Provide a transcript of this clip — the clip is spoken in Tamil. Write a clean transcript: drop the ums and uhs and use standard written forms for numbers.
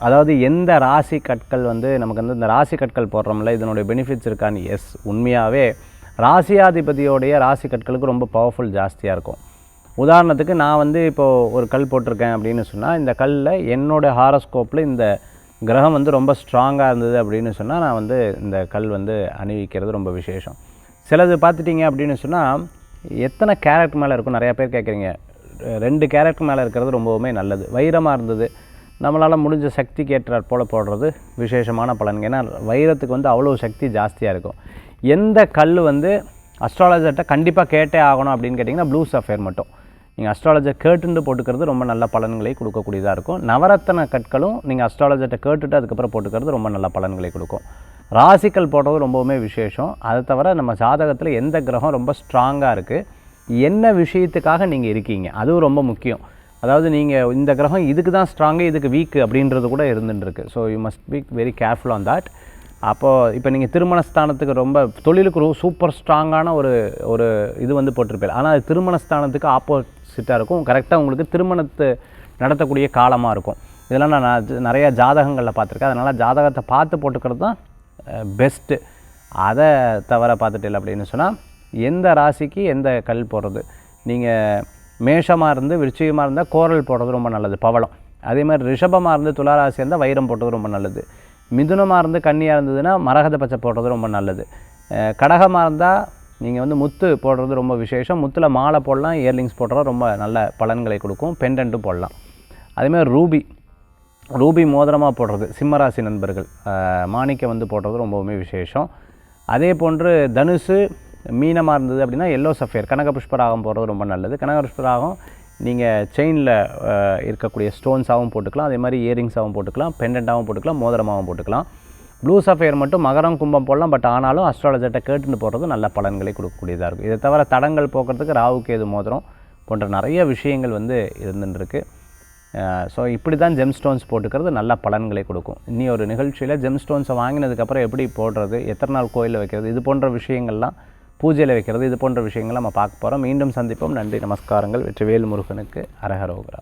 அதாவது எந்த ராசி கற்கள் வந்து நமக்கு வந்து இந்த ராசி கற்கள் போடுறோம்ல இதனுடைய பெனிஃபிட்ஸ் இருக்கான்னு எஸ் உண்மையாகவே ராசியாதிபதியோடைய ராசி கற்களுக்கு ரொம்ப பவர்ஃபுல் ஜாஸ்தியாக இருக்கும். உதாரணத்துக்கு நான் வந்து இப்போது ஒரு கல் போட்டிருக்கேன் அப்படின்னு சொன்னால் இந்த கல்லில் என்னோடய ஹாரோஸ்கோப்பில் இந்த கிரகம் வந்து ரொம்ப ஸ்ட்ராங்காக இருந்தது அப்படின்னு சொன்னால் நான் வந்து இந்த கல் வந்து அணிவிக்கிறது ரொம்ப விசேஷம். சிலது பார்த்துட்டிங்க அப்படின்னு சொன்னால் எத்தனை கேரட் மேலே இருக்கும் நிறையா பேர் கேட்குறீங்க. 2 கேரட் மேலே இருக்கிறது ரொம்பவுமே நல்லது. வைரமாக இருந்தது நம்மளால் முடிஞ்ச சக்திக்கு ஏற்றாற் போல் போடுறது விசேஷமான பலன். ஏன்னா வைரத்துக்கு வந்து அவ்வளோ சக்தி ஜாஸ்தியாக இருக்கும். எந்த கல் வந்து அஸ்ட்ராலஜர்கிட்ட கண்டிப்பாக கேட்டே ஆகணும் அப்படின்னு கேட்டிங்கன்னா ப்ளூ சஃபயர் மட்டும். நீங்கள் அஸ்ட்ராலஜர் கேட்டுட்டு போட்டுக்கிறது ரொம்ப நல்ல பலன்களை கொடுக்கக்கூடியதாக இருக்கும். நவரத்தன கற்களும் நீங்கள் அஸ்ட்ராலஜர்கிட்ட கேட்டுட்டு அதுக்கப்புறம் போட்டுக்கிறது ரொம்ப நல்ல பலன்களை கொடுக்கும். ராசிக்கல் போடுறது ரொம்பவுமே விசேஷம். அதை தவிர நம்ம ஜாதகத்தில் எந்த கிரகம் ரொம்ப ஸ்ட்ராங்காக இருக்குது, என்ன விஷயத்துக்காக நீங்கள் இருக்கீங்க, அதுவும் ரொம்ப முக்கியம். அதாவது நீங்கள் இந்த கிரகம் இதுக்கு தான் ஸ்ட்ராங்கு இதுக்கு வீக்கு அப்படின்றது கூட இருந்துருக்கு. So you must be very careful on that. அப்போது இப்போ நீங்கள் திருமணஸ்தானத்துக்கு ரொம்ப தொழிலுக்கு சூப்பர் ஸ்ட்ராங்கான ஒரு இது வந்து போட்டிருப்பேன். ஆனால் அது திருமணஸ்தானத்துக்கு ஆப்போசிட்டாக இருக்கும். கரெக்டாக உங்களுக்கு திருமணத்தை நடத்தக்கூடிய காலமாக இருக்கும். இதெல்லாம் நான் நிறையா ஜாதகங்களில் பார்த்துருக்கேன். அதனால் ஜாதகத்தை பார்த்து போட்டுக்கிறது தான் பெஸ்ட்டு. அதை தவிர பார்த்துட்டு அப்படின்னு சொன்னால் எந்த ராசிக்கு எந்த கல் போடுறது, நீங்கள் மேஷமாக இருந்து விருச்சிகமாக இருந்தால் கோரல் போடுறது ரொம்ப நல்லது, பவளம். அதே மாதிரி ரிஷபமாக இருந்து துளாராசியாக இருந்தால் வைரம் போடுறது ரொம்ப நல்லது. மிதுனமாக இருந்து கன்னியாக இருந்ததுன்னா மரகத பச்சை போடுறது ரொம்ப நல்லது. கடகமாக இருந்தால் நீங்கள் வந்து முத்து போடுறது ரொம்ப விசேஷம். முத்தில் மாலை போடலாம், இயர்லிங்ஸ் போடுறது ரொம்ப நல்ல பலன்களை கொடுக்கும். பெண்டன்ட்டும் போடலாம். அதேமாதிரி ரூபி மோதிரமாக போடுறது சிம்மராசி நண்பர்கள் மாணிக்கம் வந்து போடுறது ரொம்பவுமே விசேஷம். அதே போன்று தனுசு மீனமாக இருந்தது அப்படின்னா எல்லோ சஃபேர் கனக புஷ்பராகம் போடுறது ரொம்ப நல்லது. கனக புஷ்பராகம் நீங்கள் செயினில் இருக்கக்கூடிய ஸ்டோன்ஸாகவும் போட்டுக்கலாம், அதே மாதிரி இயரிங்ஸாகவும் போட்டுக்கலாம், பெண்டண்ட்டாகவும் போட்டுக்கலாம், மோதிரமாகவும் போட்டுக்கலாம். ப்ளூ சஃபேர் மட்டும் மகரம் கும்பம் போடலாம். பட் ஆனாலும் அஸ்ட்ராலஜர்கிட்ட கேட்டுன்னு போடுறது நல்ல பலன்களை கொடுக்கக்கூடியதாக இருக்கும். இதை தவிர தடங்கள் போக்குறதுக்கு ராகுகேது மோதிரம் போன்ற நிறைய விஷயங்கள் வந்து இருந்துருக்கு. ஸோ இப்படி தான் ஜெம் ஸ்டோன்ஸ் போட்டுக்கிறது நல்ல பலன்களை கொடுக்கும். இன்னி ஒரு நிகழ்ச்சியில் ஜெம் ஸ்டோன்ஸை வாங்கினதுக்கப்புறம் எப்படி போடுறது, எத்தனை நாள் கோயிலில் வைக்கிறது, இது போன்ற விஷயங்கள்லாம் பூஜையில் வைக்கிறது, இது போன்ற விஷயங்கள் நம்ம பார்க்க போகிறோம். மீண்டும் சந்திப்போம். நன்றி, நமஸ்காரங்கள். வெற்றிவேல் முருகனுக்கு அரகரோகரா.